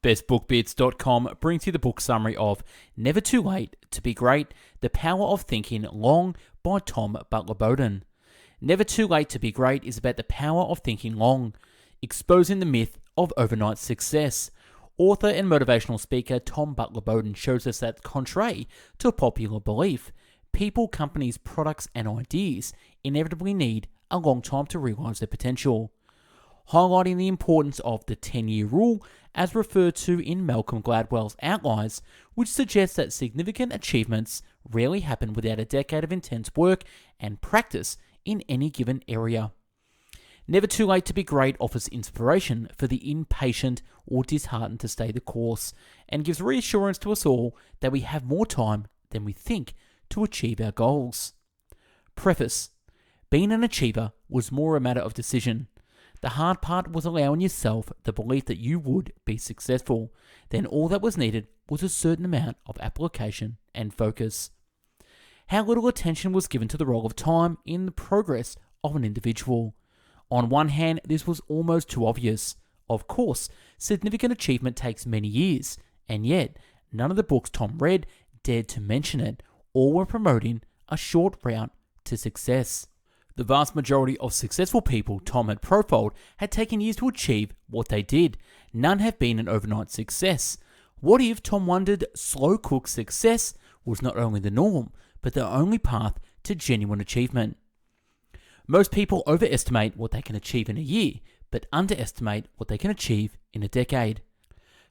BestBookBits.com brings you the book summary of Never Too Late to Be Great, The Power of Thinking Long by Tom Butler-Bowdon. Never Too Late to Be Great is about the power of thinking long, exposing the myth of overnight success. Author and motivational speaker Tom Butler-Bowdon shows us that, contrary to a popular belief, people, companies, products, and ideas inevitably need a long time to realize their potential. Highlighting the importance of the 10-year rule as referred to in Malcolm Gladwell's Outliers, which suggests that significant achievements rarely happen without a decade of intense work and practice in any given area. Never Too Late to Be Great offers inspiration for the impatient or disheartened to stay the course, and gives reassurance to us all that we have more time than we think to achieve our goals. Preface: being an achiever was more a matter of decision. The hard part was allowing yourself the belief that you would be successful. Then all that was needed was a certain amount of application and focus. How little attention was given to the role of time in the progress of an individual. On one hand, this was almost too obvious. Of course, significant achievement takes many years, and yet none of the books Tom read dared to mention it. All were promoting a short route to success. The vast majority of successful people Tom had profiled had taken years to achieve what they did. None have been an overnight success. What if, Tom wondered, slow cook success was not only the norm, but the only path to genuine achievement? Most people overestimate what they can achieve in a year, but underestimate what they can achieve in a decade.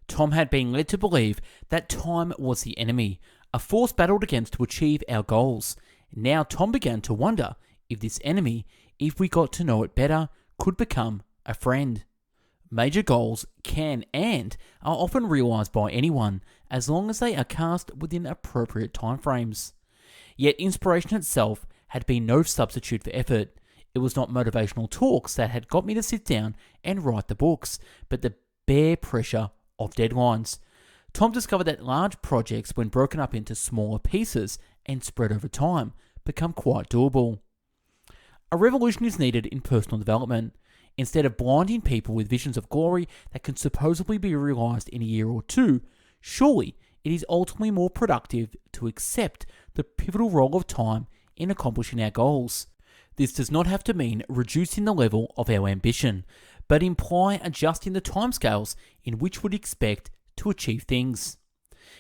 Tom had been led to believe that time was the enemy, a force battled against to achieve our goals. Now Tom began to wonder if this enemy, if we got to know it better, could become a friend. Major goals can and are often realized by anyone, as long as they are cast within appropriate timeframes. Yet inspiration itself had been no substitute for effort. It was not motivational talks that had got me to sit down and write the books, but the bare pressure of deadlines. Tom discovered that large projects, when broken up into smaller pieces and spread over time, become quite doable. A revolution is needed in personal development. Instead of blinding people with visions of glory that can supposedly be realized in a year or two, surely it is ultimately more productive to accept the pivotal role of time in accomplishing our goals. This does not have to mean reducing the level of our ambition, but imply adjusting the timescales in which we'd expect to achieve things.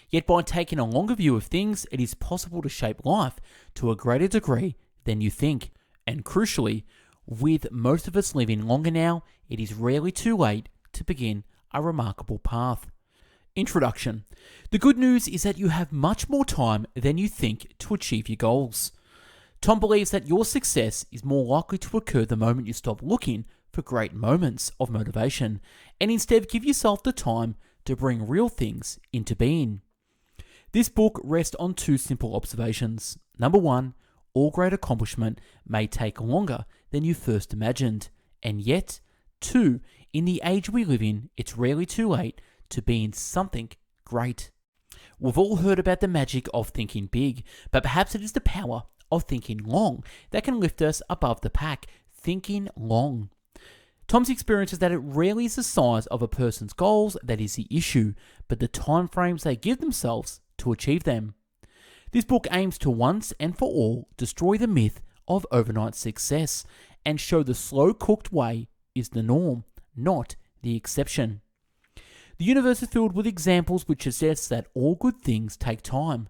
Yet by taking a longer view of things, it is possible to shape life to a greater degree than you think. And crucially, with most of us living longer now, it is rarely too late to begin a remarkable path. Introduction. The good news is that you have much more time than you think to achieve your goals. Tom believes that your success is more likely to occur the moment you stop looking for great moments of motivation and instead give yourself the time to bring real things into being. This book rests on two simple observations. Number one, all great accomplishment may take longer than you first imagined. And yet, two, in the age we live in, it's rarely too late to be in something great. We've all heard about the magic of thinking big, but perhaps it is the power of thinking long that can lift us above the pack. Thinking long. Tom's experience is that it rarely is the size of a person's goals that is the issue, but the time frames they give themselves to achieve them. This book aims to once and for all destroy the myth of overnight success and show the slow-cooked way is the norm, not the exception. The universe is filled with examples which suggest that all good things take time.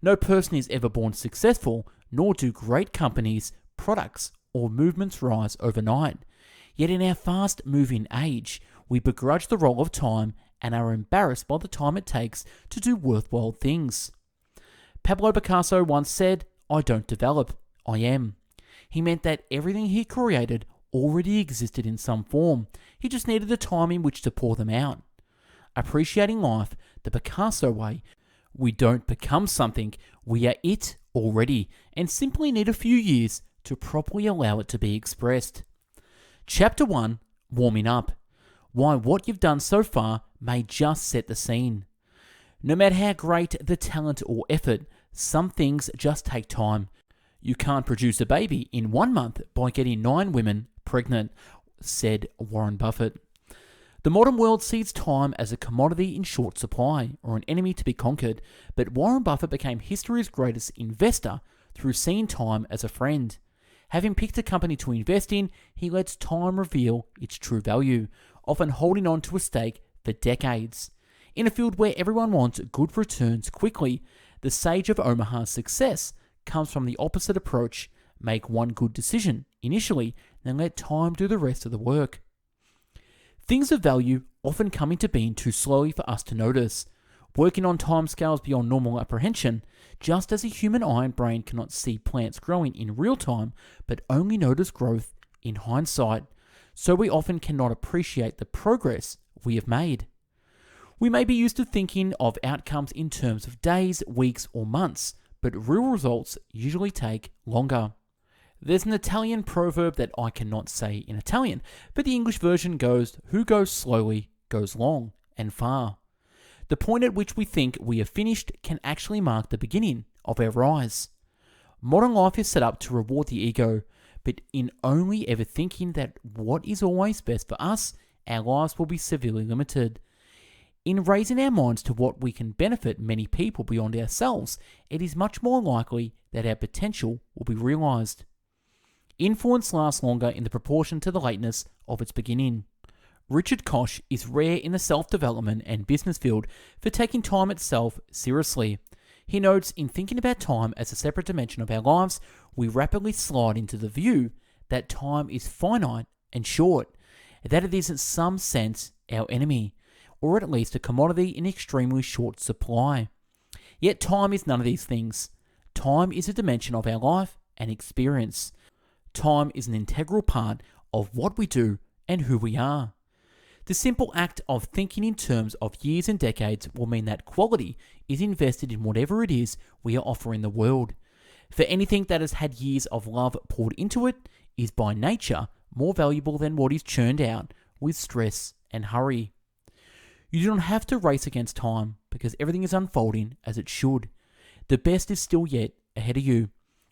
No person is ever born successful, nor do great companies, products, or movements rise overnight. Yet in our fast-moving age, we begrudge the role of time and are embarrassed by the time it takes to do worthwhile things. Pablo Picasso once said, "I don't develop, I am." He meant that everything he created already existed in some form. He just needed the time in which to pour them out. Appreciating life the Picasso way, we don't become something, we are it already, and simply need a few years to properly allow it to be expressed. Chapter 1, Warming Up. Why what you've done so far may just set the scene. No matter how great the talent or effort, some things just take time. You can't produce a baby in 1 month by getting 9 women pregnant, said Warren Buffett. The modern world sees time as a commodity in short supply, or an enemy to be conquered, but Warren Buffett became history's greatest investor through seeing time as a friend. Having picked a company to invest in, he lets time reveal its true value, often holding on to a stake for decades. In a field where everyone wants good returns quickly, the sage of Omaha's success comes from the opposite approach: make one good decision initially, then let time do the rest of the work. Things of value often come into being too slowly for us to notice, working on timescales beyond normal apprehension, just as a human eye and brain cannot see plants growing in real time, but only notice growth in hindsight. So we often cannot appreciate the progress we have made. We may be used to thinking of outcomes in terms of days, weeks, or months, but real results usually take longer. There's an Italian proverb that I cannot say in Italian, but the English version goes, "Who goes slowly goes long and far." The point at which we think we have finished can actually mark the beginning of our rise. Modern life is set up to reward the ego, but in only ever thinking that what is always best for us, our lives will be severely limited. In raising our minds to what we can benefit many people beyond ourselves, it is much more likely that our potential will be realized. Influence lasts longer in the proportion to the lateness of its beginning. Richard Koch is rare in the self-development and business field for taking time itself seriously. He notes, in thinking about time as a separate dimension of our lives, we rapidly slide into the view that time is finite and short, that it is in some sense our enemy, or at least a commodity in extremely short supply. Yet time is none of these things. Time is a dimension of our life and experience. Time is an integral part of what we do and who we are. The simple act of thinking in terms of years and decades will mean that quality is invested in whatever it is we are offering the world. For anything that has had years of love poured into it is by nature more valuable than what is churned out with stress and hurry. You do not have to race against time because everything is unfolding as it should. The best is still yet ahead of you,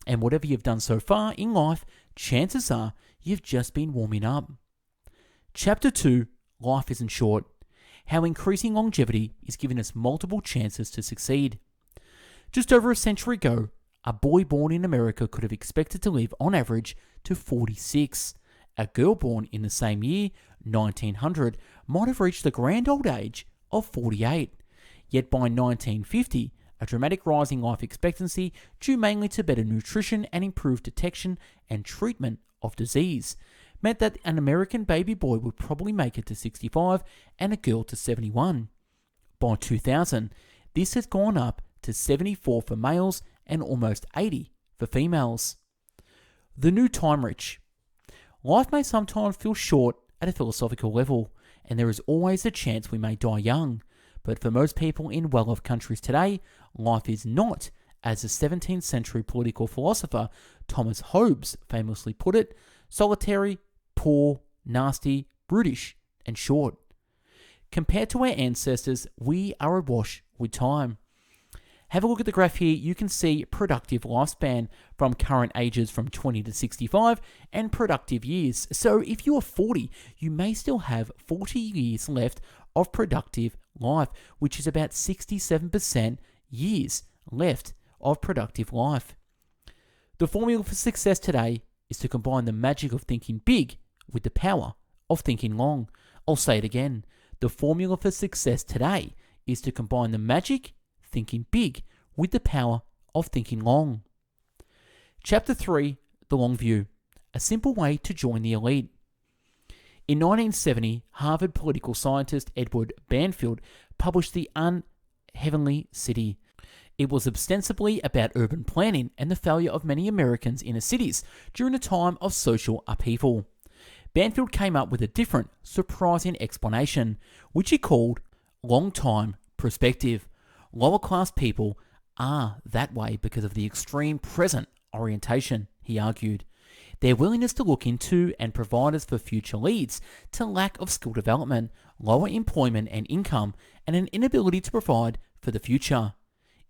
and whatever you've done so far in life, chances are you've just been warming up. Chapter 2, Life Isn't Short. How increasing longevity is giving us multiple chances to succeed. Just over a century ago, a boy born in America could have expected to live on average to 46. A girl born in the same year, 1900, might have reached the grand old age of 48. Yet by 1950, a dramatic rise in life expectancy due mainly to better nutrition and improved detection and treatment of disease meant that an American baby boy would probably make it to 65 and a girl to 71. By 2000, this has gone up to 74 for males and almost 80 for females. The new time rich. Life may sometimes feel short at a philosophical level, and there is always a chance we may die young. But for most people in well-off countries today, life is not, as the 17th century political philosopher Thomas Hobbes famously put it, solitary, poor, nasty, brutish, and short. Compared to our ancestors, we are awash with time. Have a look at the graph here. You can see productive lifespan from current ages from 20 to 65 and productive years. So if you are 40, you may still have 40 years left of productive life, which is about 67% years left of productive life. The formula for success today is to combine the magic of thinking big with the power of thinking long. I'll say it again. The formula for success today is to combine the magic, thinking big, with the power of thinking long. Chapter 3, The Long View. A simple way to join the elite. In 1970, Harvard political scientist Edward Banfield published The Unheavenly City. It was ostensibly about urban planning and the failure of many Americans' inner cities during a time of social upheaval. Banfield came up with a different, surprising explanation, which he called long-time perspective. Lower-class people are that way because of the extreme present orientation, he argued. Their willingness to look into and provide us for future leads to lack of skill development, lower employment and income, and an inability to provide for the future.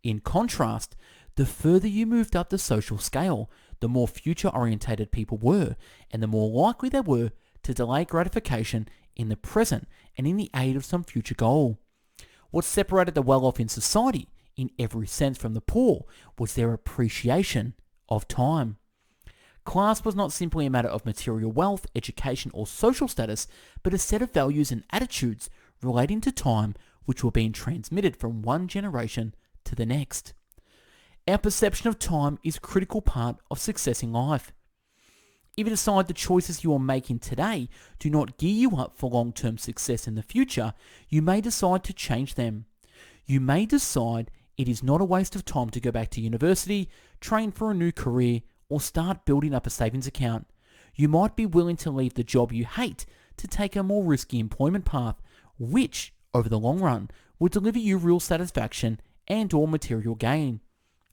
In contrast, the further you moved up the social scale, the more future-orientated people were, and the more likely they were to delay gratification in the present and in the aid of some future goal. What separated the well-off in society, in every sense from the poor, was their appreciation of time. Class was not simply a matter of material wealth, education, or social status, but a set of values and attitudes relating to time which were being transmitted from one generation to the next. Our perception of time is a critical part of success in life. If you decide the choices you are making today do not gear you up for long-term success in the future, you may decide to change them. You may decide it is not a waste of time to go back to university, train for a new career, or start building up a savings account. You might be willing to leave the job you hate to take a more risky employment path, which, over the long run, will deliver you real satisfaction and/or material gain.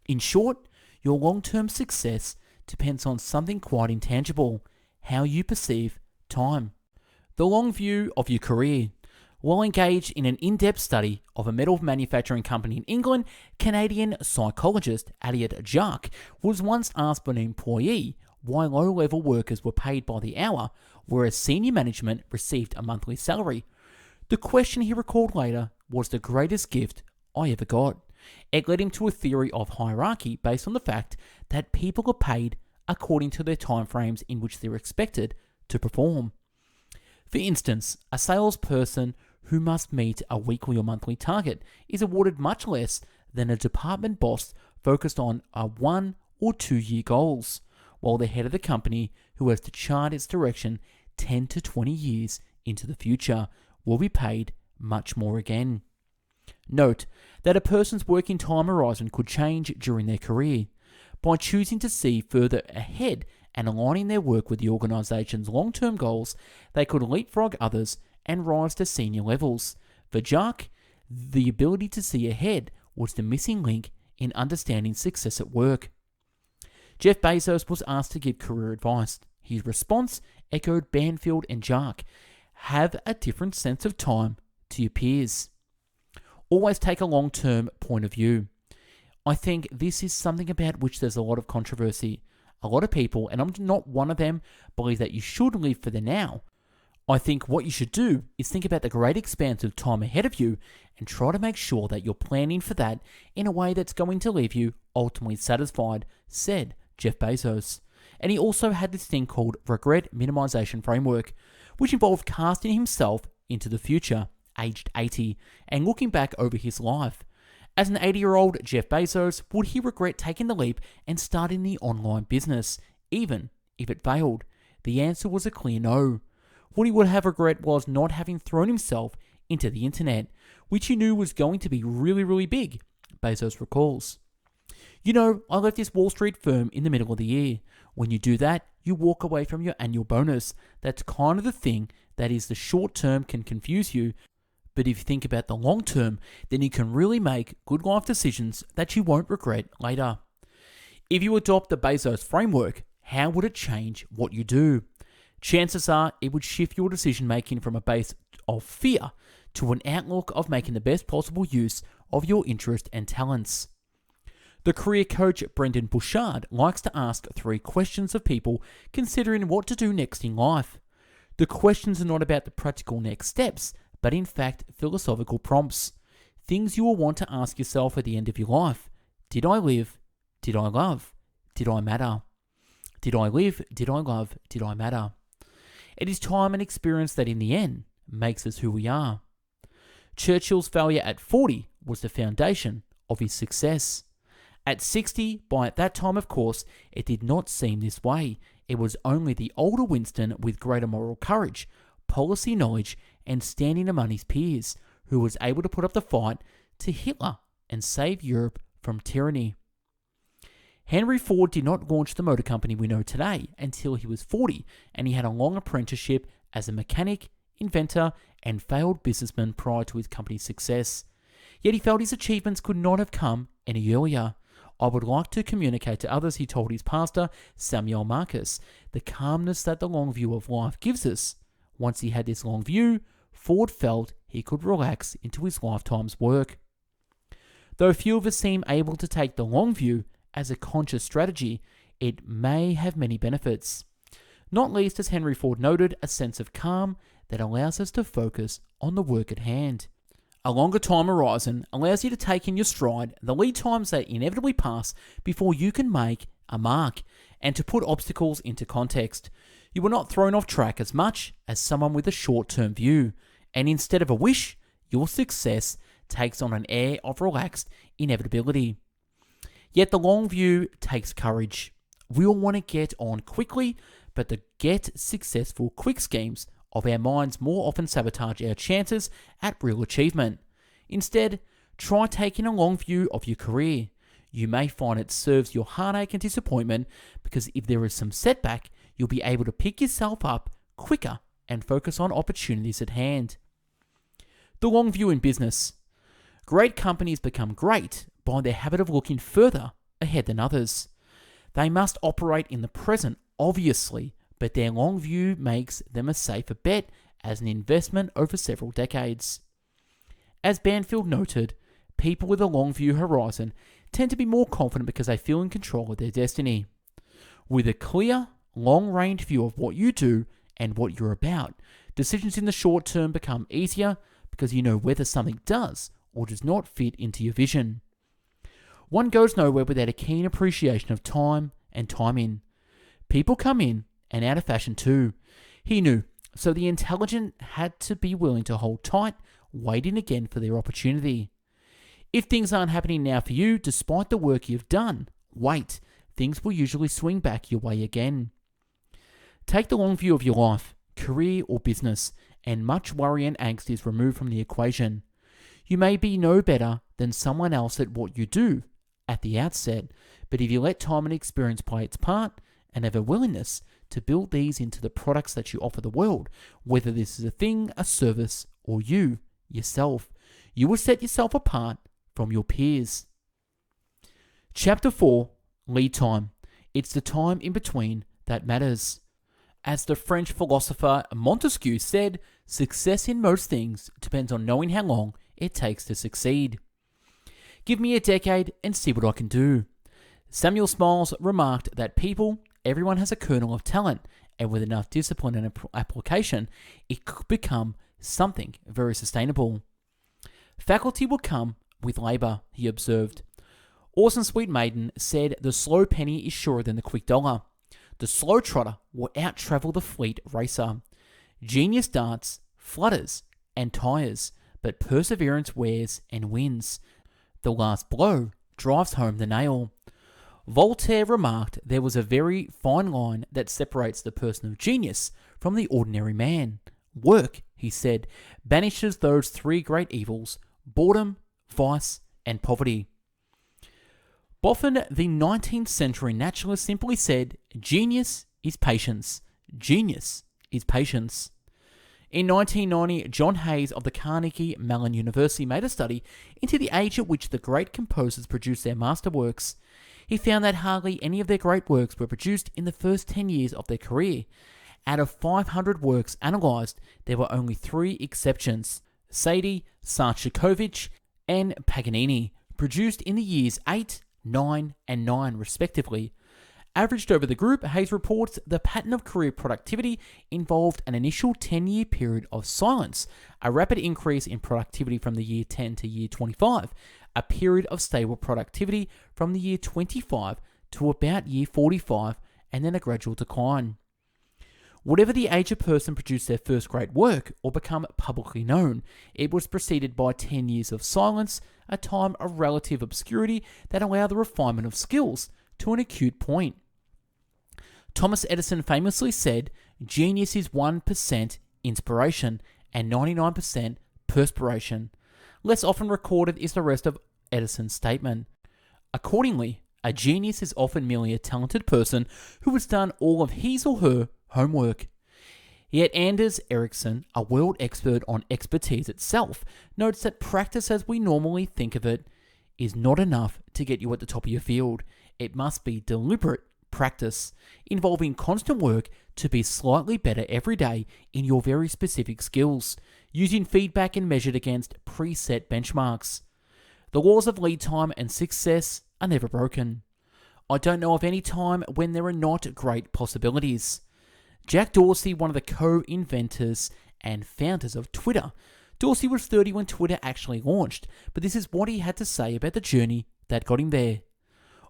In short, your long-term success depends on something quite intangible: how you perceive time. The long view of your career. While engaged in an in-depth study of a metal manufacturing company in England, Canadian psychologist Elliot Jark was once asked by an employee why low-level workers were paid by the hour, whereas senior management received a monthly salary. The question, he recalled later, was the greatest gift I ever got. It led him to a theory of hierarchy based on the fact that people are paid according to their timeframes in which they're expected to perform. For instance, a salesperson who must meet a weekly or monthly target is awarded much less than a department boss focused on a 1 or 2 year goals, while the head of the company, who has to chart its direction 10 to 20 years into the future, will be paid much more again. Note that a person's working time horizon could change during their career. By choosing to see further ahead and aligning their work with the organization's long-term goals, they could leapfrog others and rise to senior levels. For Jark, the ability to see ahead was the missing link in understanding success at work. Jeff Bezos was asked to give career advice. His response echoed Banfield and Jark: have a different sense of time to your peers. Always take a long-term point of view. I think this is something about which there's a lot of controversy. A lot of people, and I'm not one of them, believe that you should live for the now. I think what you should do is think about the great expanse of time ahead of you and try to make sure that you're planning for that in a way that's going to leave you ultimately satisfied, said Jeff Bezos. And he also had this thing called regret minimization framework, which involved casting himself into the future, aged 80, and looking back over his life. As an 80-year-old Jeff Bezos, would he regret taking the leap and starting the online business, even if it failed? The answer was a clear no. What he would have regret was not having thrown himself into the internet, which he knew was going to be really, really big, Bezos recalls. You know, I left this Wall Street firm in the middle of the year. When you do that, you walk away from your annual bonus. That's kind of the thing that is the short term can confuse you. But if you think about the long term, then you can really make good life decisions that you won't regret later. If you adopt the Bezos framework, how would it change what you do? Chances are it would shift your decision making from a base of fear to an outlook of making the best possible use of your interest and talents. The career coach Brendan Bouchard likes to ask 3 questions of people considering what to do next in life. The questions are not about the practical next steps, but in fact philosophical prompts. Things you will want to ask yourself at the end of your life. Did I live? Did I love? Did I matter? Did I live? Did I love? Did I matter? It is time and experience that in the end makes us who we are. Churchill's failure at 40 was the foundation of his success. At 60, by that time of course, it did not seem this way. It was only the older Winston with greater moral courage, policy knowledge, and standing among his peers who was able to put up the fight to Hitler and save Europe from tyranny. Henry Ford did not launch the motor company we know today until he was 40, and he had a long apprenticeship as a mechanic, inventor, and failed businessman prior to his company's success. Yet he felt his achievements could not have come any earlier. I would like to communicate to others, he told his pastor, Samuel Marcus, the calmness that the long view of life gives us. Once he had this long view, Ford felt he could relax into his lifetime's work. Though few of us seem able to take the long view as a conscious strategy, it may have many benefits. Not least, as Henry Ford noted, a sense of calm that allows us to focus on the work at hand. A longer time horizon allows you to take in your stride the lead times that inevitably pass before you can make a mark, and to put obstacles into context. You are not thrown off track as much as someone with a short-term view, and instead of a wish, your success takes on an air of relaxed inevitability. Yet the long view takes courage. We all want to get on quickly, but the get successful quick schemes of our minds more often sabotage our chances at real achievement. Instead, try taking a long view of your career. You may find it serves your heartache and disappointment, because if there is some setback, you'll be able to pick yourself up quicker and focus on opportunities at hand. The long view in business. Great companies become great by their habit of looking further ahead than others. They must operate in the present, obviously, but their long view makes them a safer bet as an investment over several decades. As Banfield noted, people with a long view horizon tend to be more confident because they feel in control of their destiny. With a clear, long-range view of what you do and what you're about, decisions in the short term become easier because you know whether something does or does not fit into your vision. One goes nowhere without a keen appreciation of time and timing. People come in and out of fashion too. He knew, so the intelligent had to be willing to hold tight, waiting again for their opportunity. If things aren't happening now for you, despite the work you've done, wait. Things will usually swing back your way again. Take the long view of your life, career or business, and much worry and angst is removed from the equation. You may be no better than someone else at what you do at the outset, but if you let time and experience play its part and have a willingness to build these into the products that you offer the world, whether this is a thing, a service, or you, yourself, you will set yourself apart from your peers. Chapter 4, Lead Time. It's the time in between that matters. As the French philosopher Montesquieu said, success in most things depends on knowing how long it takes to succeed. Give me a decade and see what I can do. Samuel Smiles remarked that everyone has a kernel of talent, and with enough discipline and application, it could become something very sustainable. Faculty will come with labour, he observed. Orson Sweet Maiden said the slow penny is surer than the quick dollar. The slow trotter will out-travel the fleet racer. Genius darts, flutters, and tires, but perseverance wears and wins. The last blow drives home the nail. Voltaire remarked there was a very fine line that separates the person of genius from the ordinary man. Work, he said, banishes those three great evils: boredom, vice, and poverty. Buffon, the 19th century naturalist, simply said, genius is patience. Genius is patience. In 1990, John Hayes of the Carnegie Mellon University made a study into the age at which the great composers produced their masterworks. He found that hardly any of their great works were produced in the first 10 years of their career. Out of 500 works analysed, there were only 3 exceptions: Sade, Shostakovich, and Paganini, produced in the years 8, 9, and 9 respectively. Averaged over the group, Hayes reports the pattern of career productivity involved an initial 10-year period of silence, a rapid increase in productivity from the year 10 to year 25, a period of stable productivity from the year 25 to about year 45, and then a gradual decline. Whatever the age a person produced their first great work or become publicly known, it was preceded by 10 years of silence, a time of relative obscurity that allowed the refinement of skills to an acute point. Thomas Edison famously said, genius is 1% inspiration and 99% perspiration. Less often recorded is the rest of Edison's statement. Accordingly, a genius is often merely a talented person who has done all of his or her homework. Yet Anders Ericsson, a world expert on expertise itself, notes that practice as we normally think of it is not enough to get you at the top of your field. It must be deliberate practice, involving constant work to be slightly better every day in your very specific skills, using feedback and measured against preset benchmarks. The laws of lead time and success are never broken. I don't know of any time when there are not great possibilities. Jack Dorsey, one of the co-inventors and founders of Twitter. Dorsey was 30 when Twitter actually launched, but this is what he had to say about the journey that got him there.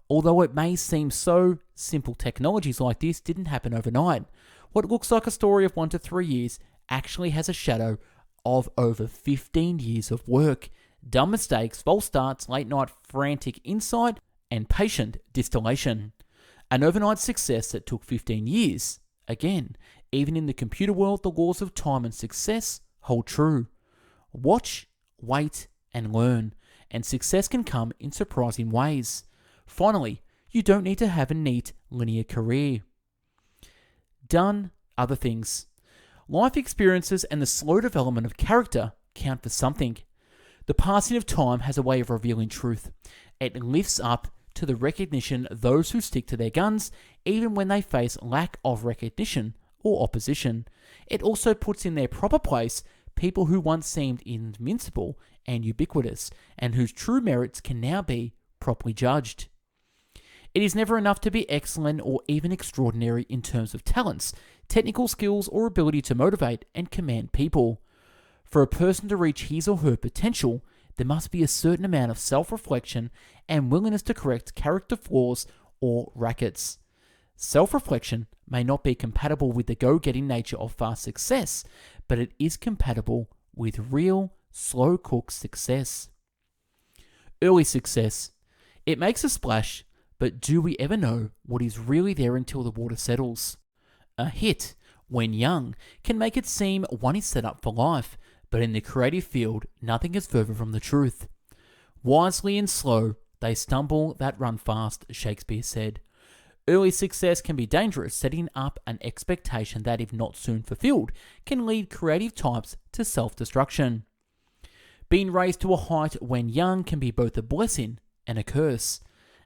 Although it may seem so, simple technologies like this didn't happen overnight. What looks like a story of 1 to 3 years actually has a shadow of over 15 years of work. Dumb mistakes, false starts, late night frantic insight, and patient distillation. An overnight success that took 15 years. Again, even in the computer world, the laws of time and success hold true. Watch, wait, and learn, and success can come in surprising ways. Finally, you don't need to have a neat, linear career. Done other things. Life experiences and the slow development of character count for something. The passing of time has a way of revealing truth. It lifts up to the recognition those who stick to their guns, even when they face lack of recognition or opposition. It also puts in their proper place people who once seemed invincible and ubiquitous, and whose true merits can now be properly judged. It is never enough to be excellent or even extraordinary in terms of talents, technical skills, or ability to motivate and command people. For a person to reach his or her potential, there must be a certain amount of self-reflection and willingness to correct character flaws or rackets. Self-reflection may not be compatible with the go-getting nature of fast success, but it is compatible with real, slow-cooked success. Early success. It makes a splash, but do we ever know what is really there until the water settles? A hit, when young, can make it seem one is set up for life, but in the creative field, nothing is further from the truth. Wisely and slow, they stumble that run fast, Shakespeare said. Early success can be dangerous, setting up an expectation that, if not soon fulfilled, can lead creative types to self-destruction. Being raised to a height when young can be both a blessing and a curse.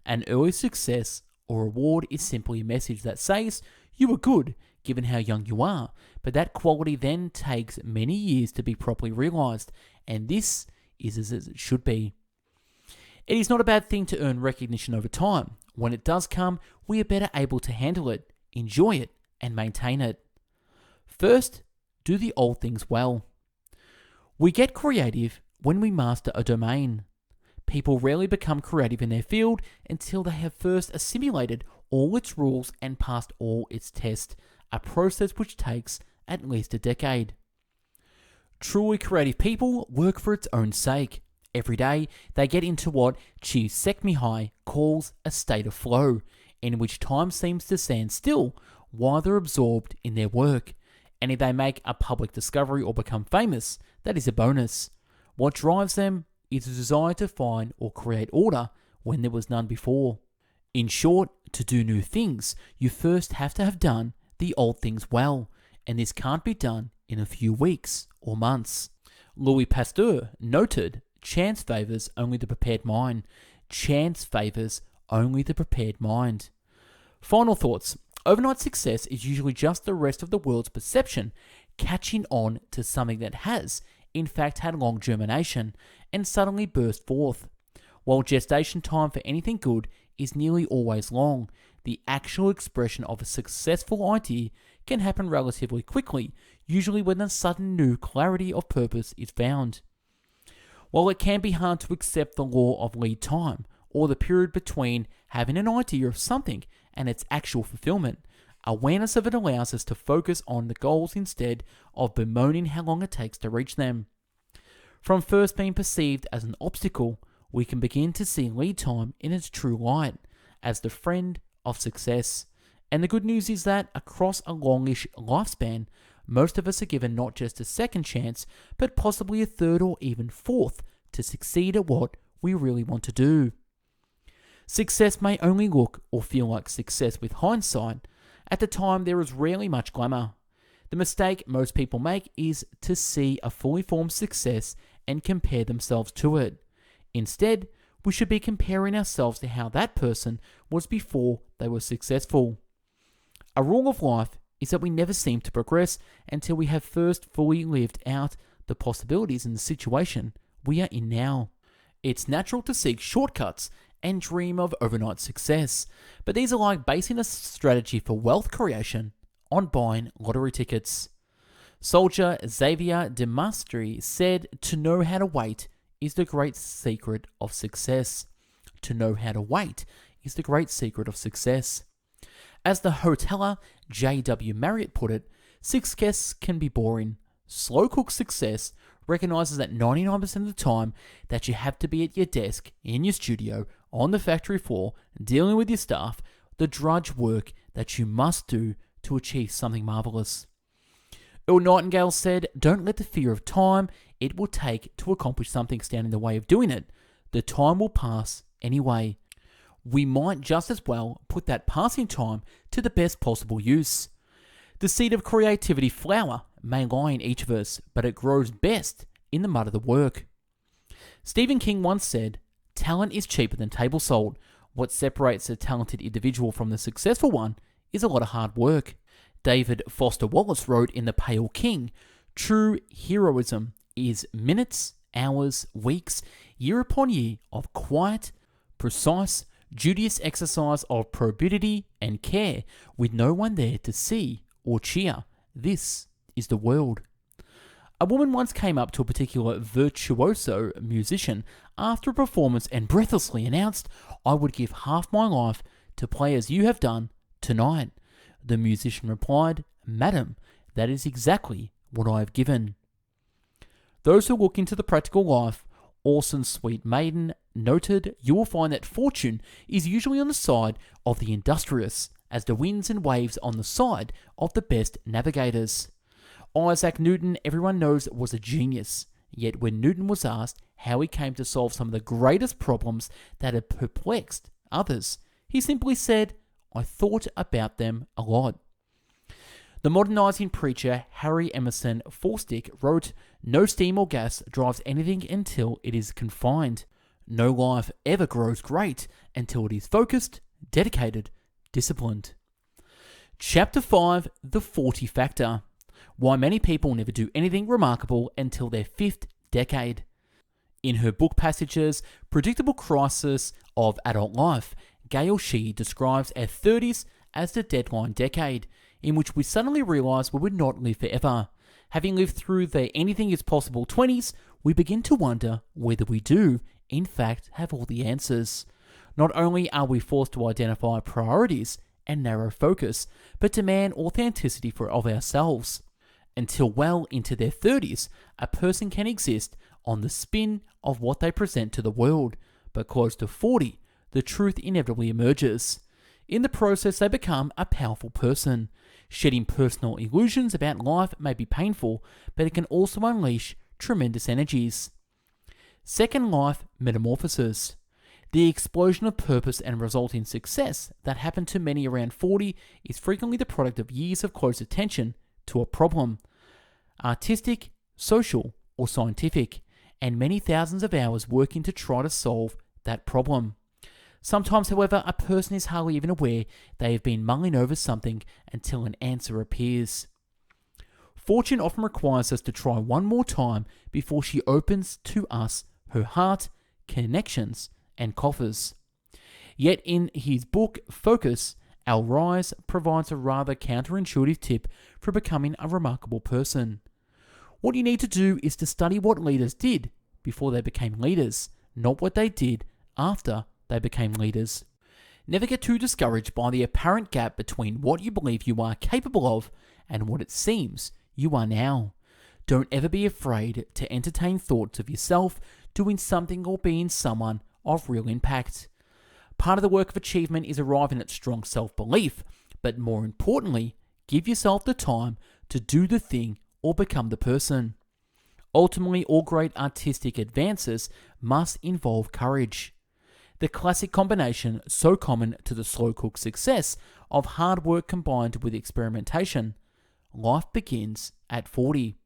An early success or reward is simply a message that says you were good given how young you are, but that quality then takes many years to be properly realized, and this is as it should be. It is not a bad thing to earn recognition over time. When it does come, we are better able to handle it, enjoy it, and maintain it. First, do the old things well. We get creative when we master a domain. People rarely become creative in their field until they have first assimilated all its rules and passed all its tests, a process which takes at least a decade. Truly creative people work for its own sake. Every day, they get into what Csikszentmihalyi calls a state of flow, in which time seems to stand still while they're absorbed in their work. And if they make a public discovery or become famous, that is a bonus. What drives them is a desire to find or create order when there was none before. In short, to do new things, you first have to have done the old things well, and this can't be done in a few weeks or months. Louis Pasteur noted, "Chance favors only the prepared mind. Chance favors only the prepared mind." Final thoughts. Overnight success is usually just the rest of the world's perception catching on to something that has, in fact, had long germination and suddenly burst forth. While gestation time for anything good is nearly always long, the actual expression of a successful idea can happen relatively quickly, usually when a sudden new clarity of purpose is found. While it can be hard to accept the law of lead time, or the period between having an idea of something and its actual fulfillment, awareness of it allows us to focus on the goals instead of bemoaning how long it takes to reach them. From first being perceived as an obstacle, we can begin to see lead time in its true light, as the friend of success. And the good news is that across a longish lifespan, most of us are given not just a second chance, but possibly a third or even fourth to succeed at what we really want to do. Success may only look or feel like success with hindsight. At the time, there is rarely much glamour. The mistake most people make is to see a fully formed success and compare themselves to it. Instead, we should be comparing ourselves to how that person was before they were successful. A rule of life is that we never seem to progress until we have first fully lived out the possibilities in the situation we are in now. It's natural to seek shortcuts and dream of overnight success, but these are like basing a strategy for wealth creation on buying lottery tickets. Soldier Xavier de Maistre said, "To know how to wait is the great secret of success." To know how to wait is the great secret of success. As the hoteler J.W. Marriott put it, success can be boring. Slow cook success recognizes that 99% of the time that you have to be at your desk, in your studio, on the factory floor, dealing with your staff, the drudge work that you must do to achieve something marvelous. Earl Nightingale said, "Don't let the fear of time it will take to accomplish something stand in the way of doing it. The time will pass anyway." We might just as well put that passing time to the best possible use. The seed of creativity flower may lie in each of us, but it grows best in the mud of the work. Stephen King once said, "Talent is cheaper than table salt. What separates a talented individual from the successful one is a lot of hard work." David Foster Wallace wrote in The Pale King, "True heroism is minutes, hours, weeks, year upon year of quiet, precise, judicious exercise of probity and care, with no one there to see or cheer. This is the world." A woman once came up to a particular virtuoso musician after a performance and breathlessly announced, "I would give half my life to play as you have done tonight." The musician replied, "Madam, that is exactly what I have given." Those who look into the practical life, Orson's sweet maiden noted, "You will find that fortune is usually on the side of the industrious, as the winds and waves on the side of the best navigators." Isaac Newton, everyone knows, was a genius. Yet when Newton was asked how he came to solve some of the greatest problems that had perplexed others, he simply said, "I thought about them a lot." The modernizing preacher Harry Emerson Fosdick wrote, "No steam or gas drives anything until it is confined. No life ever grows great until it is focused, dedicated, disciplined." Chapter 5, The 40 Factor. Why many people never do anything remarkable until their 5th decade. In her book passages, Predictable Crisis of Adult Life, Gail Shee describes our 30s as the deadline decade, in which we suddenly realise we would not live forever. Having lived through the anything is possible 20s, we begin to wonder whether we do, in fact, have all the answers. Not only are we forced to identify priorities and narrow focus, but demand authenticity of ourselves. Until well into their 30s, a person can exist on the spin of what they present to the world, but close to 40, the truth inevitably emerges. In the process, they become a powerful person. Shedding personal illusions about life may be painful, but it can also unleash tremendous energies. Second life metamorphosis. The explosion of purpose and resulting success that happen to many around 40 is frequently the product of years of close attention to a problem, artistic, social, or scientific, and many thousands of hours working to try to solve that problem. Sometimes, however, a person is hardly even aware they have been mulling over something until an answer appears. Fortune often requires us to try one more time before she opens to us her heart, connections, and coffers. Yet in his book, Focus, Al Ries provides a rather counterintuitive tip for becoming a remarkable person. What you need to do is to study what leaders did before they became leaders, not what they did after they became leaders. Never get too discouraged by the apparent gap between what you believe you are capable of and what it seems you are now. Don't ever be afraid to entertain thoughts of yourself doing something or being someone of real impact. Part of the work of achievement is arriving at strong self-belief, but more importantly, give yourself the time to do the thing or become the person. Ultimately, all great artistic advances must involve courage. The classic combination, so common to the slow cook success, of hard work combined with experimentation. Life begins at 40.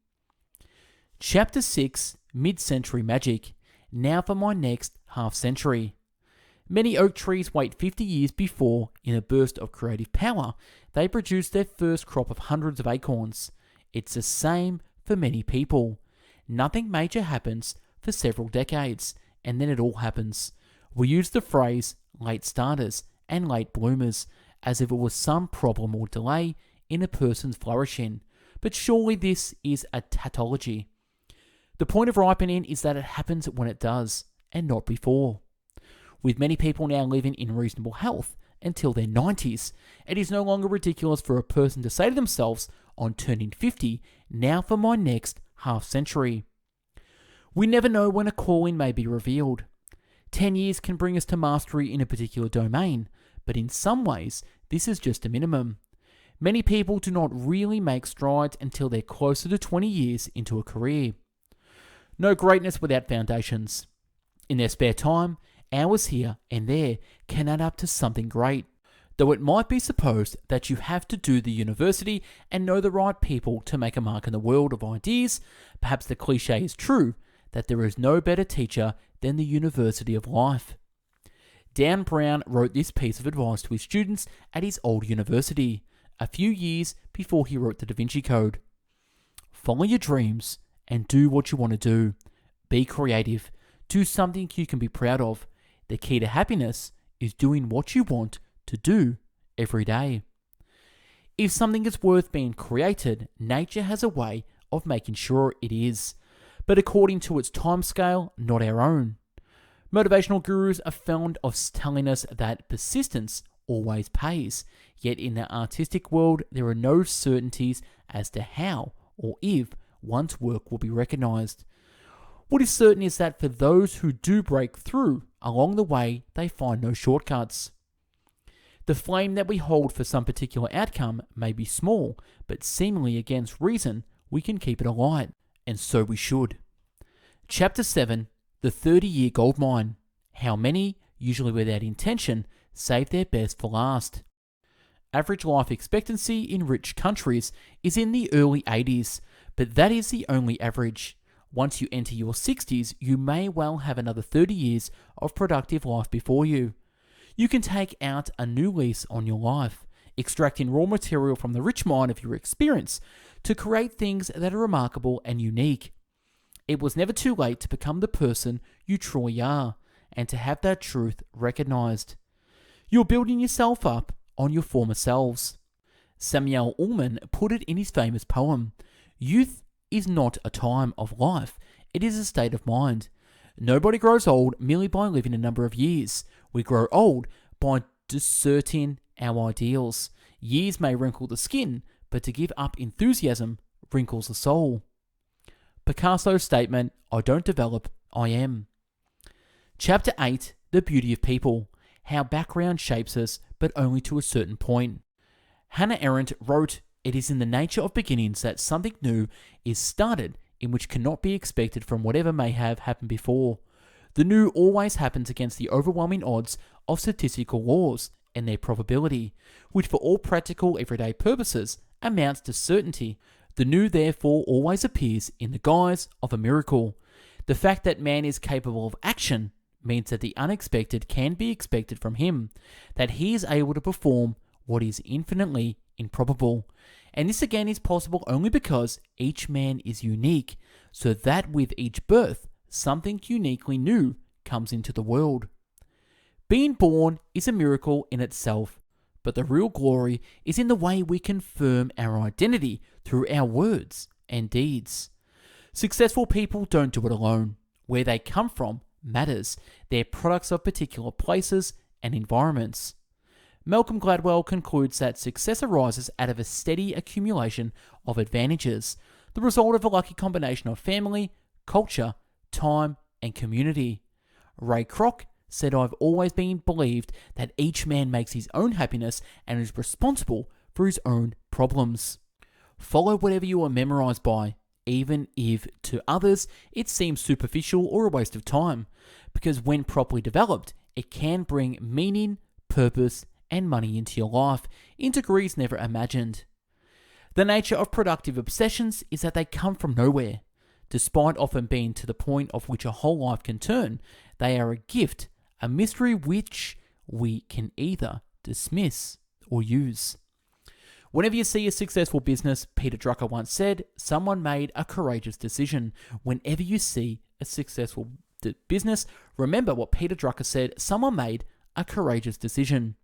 Chapter 6, Mid-Century Magic. Now for my next half-century. Many oak trees wait 50 years before, in a burst of creative power, they produce their first crop of hundreds of acorns. It's the same for many people. Nothing major happens for several decades, and then it all happens. We use the phrase late starters and late bloomers as if it was some problem or delay in a person's flourishing. But surely this is a tautology. The point of ripening is that it happens when it does, and not before. With many people now living in reasonable health until their 90s, it is no longer ridiculous for a person to say to themselves, on turning 50, now for my next half century. We never know when a calling may be revealed. 10 years can bring us to mastery in a particular domain, but in some ways, this is just a minimum. Many people do not really make strides until they're closer to 20 years into a career. No greatness without foundations. In their spare time, hours here and there can add up to something great. Though it might be supposed that you have to do the university and know the right people to make a mark in the world of ideas, perhaps the cliche is true that there is no better teacher than the University of Life. Dan Brown wrote this piece of advice to his students at his old university, a few years before he wrote the Da Vinci Code. Follow your dreams and do what you want to do. Be creative. Do something you can be proud of. The key to happiness is doing what you want to do every day. If something is worth being created, nature has a way of making sure it is, but according to its timescale, not our own. Motivational gurus are fond of telling us that persistence always pays, yet in the artistic world there are no certainties as to how or if one's work will be recognized. What is certain is that for those who do break through, along the way they find no shortcuts. The flame that we hold for some particular outcome may be small, but seemingly against reason, we can keep it alight, and so we should. Chapter 7, The 30-Year Gold Mine. How many, usually without intention, save their best for last. Average life expectancy in rich countries is in the early 80s, but that is the only average. Once you enter your 60s, you may well have another 30 years of productive life before you. You can take out a new lease on your life, extracting raw material from the rich mine of your experience to create things that are remarkable and unique. It was never too late to become the person you truly are, and to have that truth recognized. You're building yourself up on your former selves. Samuel Ullman put it in his famous poem, "Youth is not a time of life, it is a state of mind. Nobody grows old merely by living a number of years. We grow old by deserting our ideals. Years may wrinkle the skin, but to give up enthusiasm wrinkles the soul." Picasso's statement, "I don't develop, I am." Chapter 8, The Beauty of People. How background shapes us, but only to a certain point. Hannah Arendt wrote, "It is in the nature of beginnings that something new is started in which cannot be expected from whatever may have happened before. The new always happens against the overwhelming odds of statistical laws and their probability, which for all practical everyday purposes amounts to certainty. The new therefore always appears in the guise of a miracle. The fact that man is capable of action means that the unexpected can be expected from him, that he is able to perform what is infinitely improbable. And this again is possible only because each man is unique, so that with each birth, something uniquely new comes into the world. Being born is a miracle in itself, but the real glory is in the way we confirm our identity through our words and deeds. Successful people don't do it alone. Where they come from matters. They're products of particular places and environments. Malcolm Gladwell concludes that success arises out of a steady accumulation of advantages, the result of a lucky combination of family, culture, time, and community. Ray Kroc said, "I've always believed that each man makes his own happiness and is responsible for his own problems." Follow whatever you are memorized by, even if to others it seems superficial or a waste of time, because when properly developed, it can bring meaning, purpose, and money into your life in degrees never imagined. The nature of productive obsessions is that they come from nowhere. Despite often being to the point of which a whole life can turn, they are a gift, a mystery which we can either dismiss or use. Whenever you see a successful business, Peter Drucker once said, someone made a courageous decision. Whenever you see a successful business, remember what Peter Drucker said, someone made a courageous decision.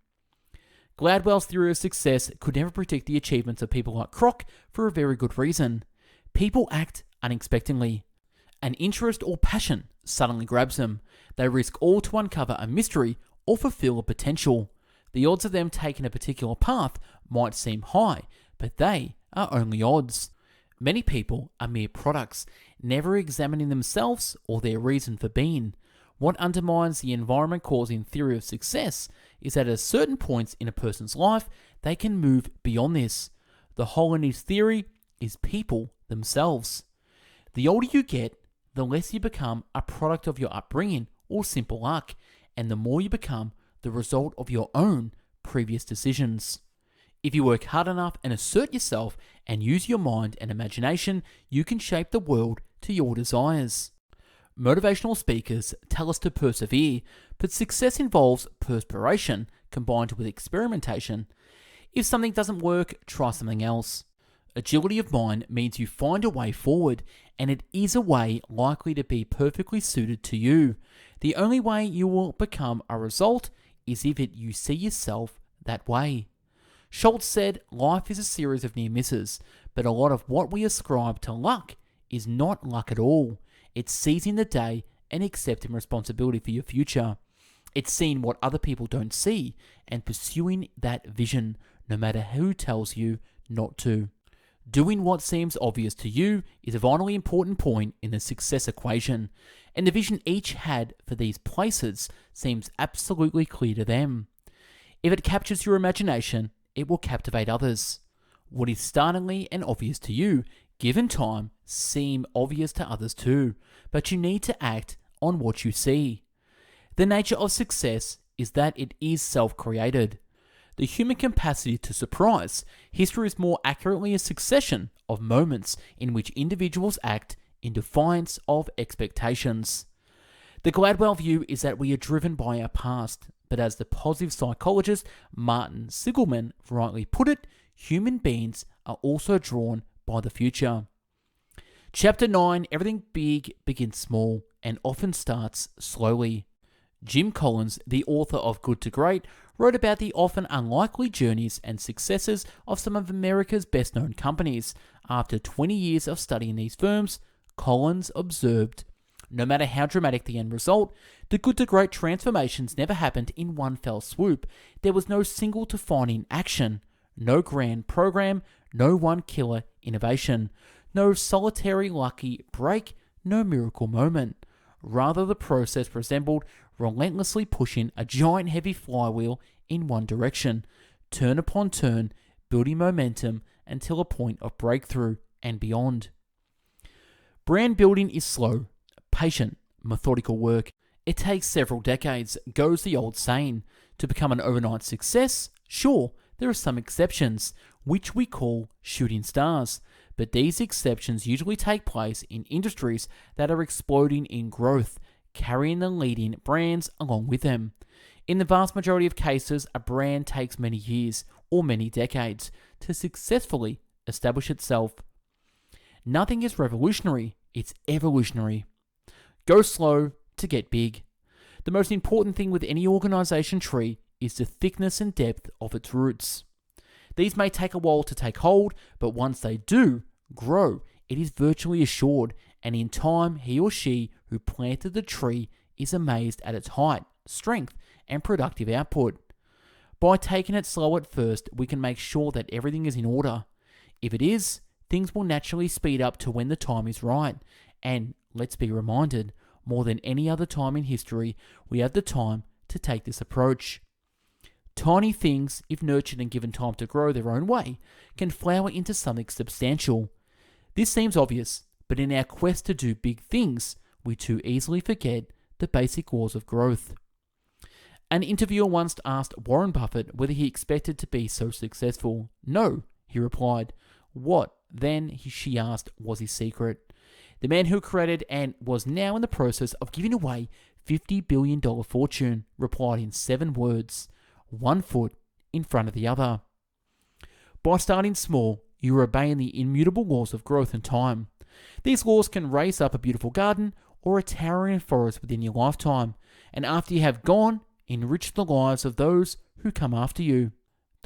Gladwell's theory of success could never predict the achievements of people like Kroc for a very good reason. People act unexpectedly. An interest or passion suddenly grabs them. They risk all to uncover a mystery or fulfill a potential. The odds of them taking a particular path might seem high, but they are only odds. Many people are mere products, never examining themselves or their reason for being. What undermines the environment causing theory of success is that at certain points in a person's life, they can move beyond this. The hole in his theory is people themselves. The older you get, the less you become a product of your upbringing or simple luck, and the more you become the result of your own previous decisions. If you work hard enough and assert yourself and use your mind and imagination, you can shape the world to your desires. Motivational speakers tell us to persevere, but success involves perspiration combined with experimentation. If something doesn't work, try something else. Agility of mind means you find a way forward, and it is a way likely to be perfectly suited to you. The only way you will become a result is if you see yourself that way. Schultz said, life is a series of near misses, but a lot of what we ascribe to luck is not luck at all. It's seizing the day and accepting responsibility for your future. It's seeing what other people don't see and pursuing that vision, no matter who tells you not to. Doing what seems obvious to you is a vitally important point in the success equation, and the vision each had for these places seems absolutely clear to them. If it captures your imagination, it will captivate others. What is startlingly and obvious to you, given time, seem obvious to others too, but you need to act on what you see. The nature of success is that it is self-created. The human capacity to surprise, history is more accurately a succession of moments in which individuals act in defiance of expectations. The Gladwell view is that we are driven by our past, but as the positive psychologist Martin Seligman rightly put it, human beings are also drawn by the future. Chapter 9, Everything Big Begins Small and Often Starts Slowly. Jim Collins, the author of Good to Great, wrote about the often unlikely journeys and successes of some of America's best-known companies. After 20 years of studying these firms, Collins observed, no matter how dramatic the end result, the good to great transformations never happened in one fell swoop. There was no single defining action, no grand program, no one killer innovation, no solitary lucky break, no miracle moment. Rather, the process resembled relentlessly pushing a giant heavy flywheel in one direction, turn upon turn, building momentum until a point of breakthrough and beyond. Brand building is slow, patient, methodical work. It takes several decades, goes the old saying. To become an overnight success, sure, there are some exceptions, which we call shooting stars, but these exceptions usually take place in industries that are exploding in growth, carrying the leading brands along with them. In the vast majority of cases, a brand takes many years or many decades to successfully establish itself. Nothing is revolutionary, it's evolutionary. Go slow to get big. The most important thing with any organization tree is the thickness and depth of its roots. These may take a while to take hold, but once they do grow, it is virtually assured, and in time he or she who planted the tree is amazed at its height, strength, and productive output. By taking it slow at first, we can make sure that everything is in order. If it is, things will naturally speed up to when the time is right, and let's be reminded, more than any other time in history, we have the time to take this approach. Tiny things, if nurtured and given time to grow their own way, can flower into something substantial. This seems obvious, but in our quest to do big things, we too easily forget the basic laws of growth. An interviewer once asked Warren Buffett whether he expected to be so successful. No, he replied. What, then, she asked, was his secret? The man who created and was now in the process of giving away $50 billion fortune replied in 7 words, 1 foot in front of the other. By starting small, you are obeying the immutable laws of growth and time. These laws can raise up a beautiful garden or a towering forest within your lifetime, and after you have gone, enrich the lives of those who come after you.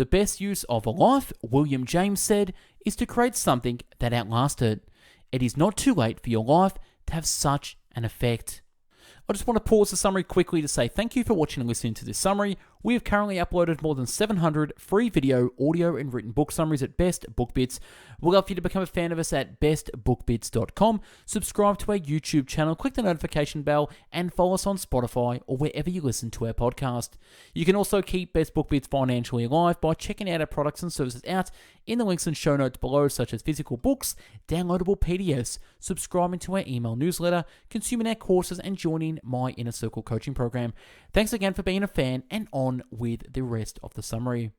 The best use of a life, William James said, is to create something that outlasts it. It is not too late for your life to have such an effect. I just want to pause the summary quickly to say thank you for watching and listening to this summary. We have currently uploaded more than 700 free video, audio, and written book summaries at Best Book Bits. We'd love for you to become a fan of us at bestbookbits.com. Subscribe to our YouTube channel, click the notification bell, and follow us on Spotify or wherever you listen to our podcast. You can also keep Best Book Bits financially alive by checking out our products and services out in the links and show notes below, such as physical books, downloadable PDFs, subscribing to our email newsletter, consuming our courses, and joining my Inner Circle coaching program. Thanks again for being a fan, and on with the rest of the summary.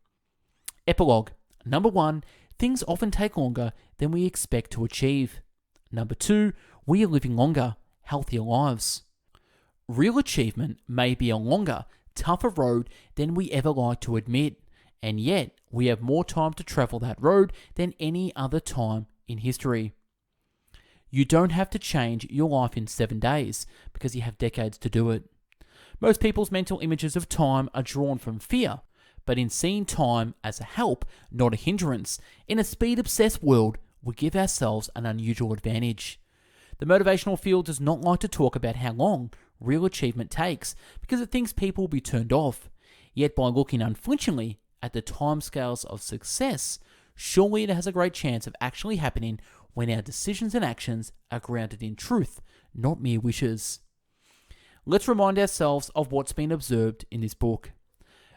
Epilogue. Number 1, things often take longer than we expect to achieve. Number 2, we are living longer, healthier lives. Real achievement may be a longer, tougher road than we ever like to admit, and yet we have more time to travel that road than any other time in history. You don't have to change your life in 7 days because you have decades to do it. Most people's mental images of time are drawn from fear, but in seeing time as a help, not a hindrance, in a speed-obsessed world, we give ourselves an unusual advantage. The motivational field does not like to talk about how long real achievement takes because it thinks people will be turned off. Yet by looking unflinchingly at the timescales of success, surely it has a great chance of actually happening when our decisions and actions are grounded in truth, not mere wishes. Let's remind ourselves of what's been observed in this book.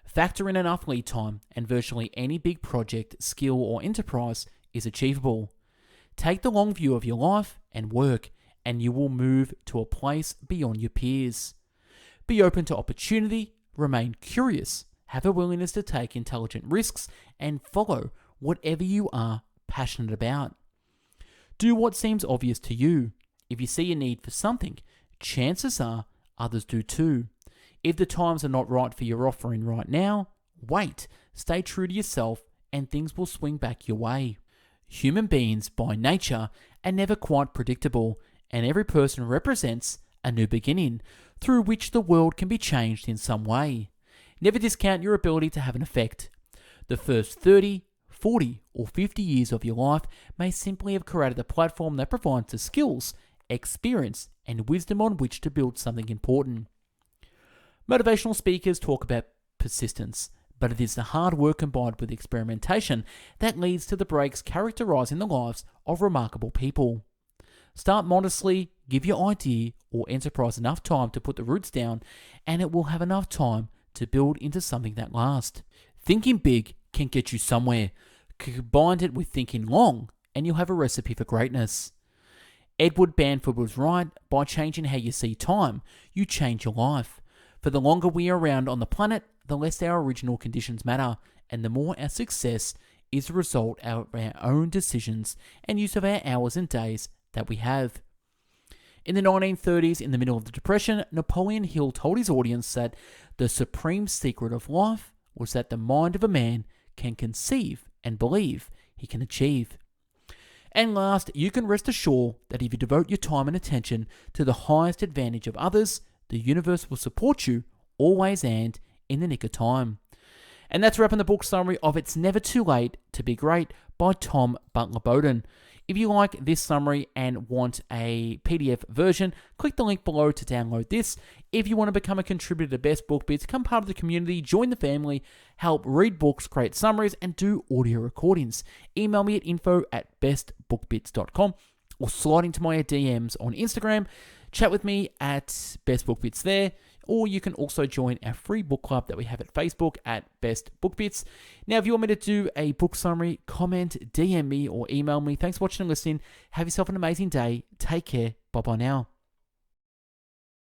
Factor in enough lead time and virtually any big project, skill, or enterprise is achievable. Take the long view of your life and work, and you will move to a place beyond your peers. Be open to opportunity, remain curious, have a willingness to take intelligent risks, and follow whatever you are passionate about. Do what seems obvious to you. If you see a need for something, chances are others do too. If the times are not right for your offering right now, wait, stay true to yourself, and things will swing back your way. Human beings, by nature, are never quite predictable, and every person represents a new beginning, through which the world can be changed in some way. Never discount your ability to have an effect. The first 30, 40, or 50 years of your life may simply have created a platform that provides the skills, experience, and wisdom on which to build something important. Motivational speakers talk about persistence, but it is the hard work combined with experimentation that leads to the breaks characterizing the lives of remarkable people. Start modestly, give your idea or enterprise enough time to put the roots down, and it will have enough time to build into something that lasts. Thinking big can get you somewhere. Combine it with thinking long, and you'll have a recipe for greatness. Edward Banford was right. By changing how you see time, you change your life. For the longer we are around on the planet, the less our original conditions matter, and the more our success is the result of our own decisions and use of our hours and days that we have. In the 1930s, in the middle of the Depression, Napoleon Hill told his audience that the supreme secret of life was that the mind of a man can conceive and believe he can achieve. And last, you can rest assured that if you devote your time and attention to the highest advantage of others, the universe will support you always and in the nick of time. And that's wrapping the book summary of It's Never Too Late to Be Great by Tom Butler-Bowdon. If you like this summary and want a PDF version, click the link below to download this. If you want to become a contributor to Best Book Bits, become part of the community, join the family, help read books, create summaries, and do audio recordings. Email me at info@bestbookbits.com or slide into my DMs on Instagram. Chat with me at Best Book Bits there. Or you can also join our free book club that we have at Facebook at Best Book Bits. Now, if you want me to do a book summary, comment, DM me, or email me. Thanks for watching and listening. Have yourself an amazing day. Take care. Bye-bye now.